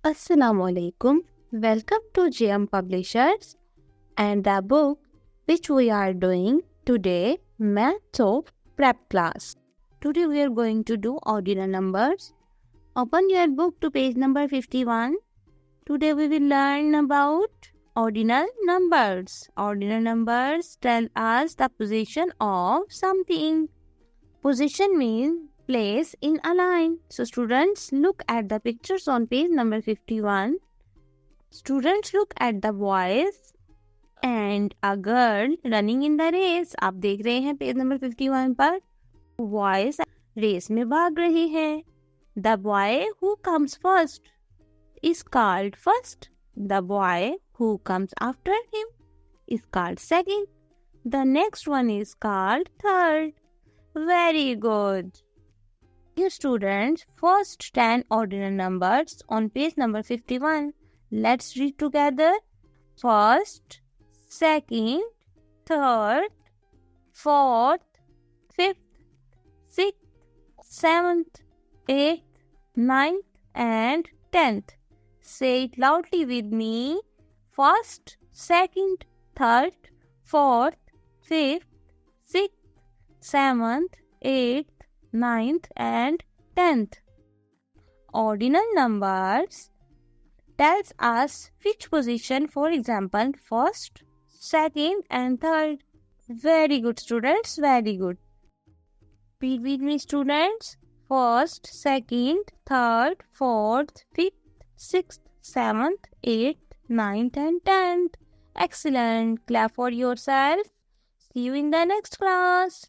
Assalamu alaikum. Welcome to JM Publishers and the book which we are doing today, Maths of Prep Class. Today we are going to do ordinal numbers. Open your book to page number 51. Today we will learn about ordinal numbers. Ordinal numbers tell us the position of something. Position means place in a line. So students, look at the pictures on page number 51. Students, look at the boys and a girl running in the race. आप देख रहे हैं page number 51 पर boys race में भाग रहे हैं. The boy who comes first is called first. The boy who comes after him is called second. The next one is called third. Very good. Dear students, first 10 ordinal numbers on page number 51. Let's read together. First, second, third, fourth, fifth, sixth, seventh, eighth, ninth, and 10th. Say it loudly with me. First, second, third, fourth, fifth, sixth, seventh, eighth, ninth, and 10th. Ordinal numbers tells us which position, for example, first, second, and third. Very good, students, very good. Read with me, students. First, second, third, fourth, fifth, sixth, seventh, eighth, ninth, and 10th. Excellent. Clap for yourself. See you in the next class.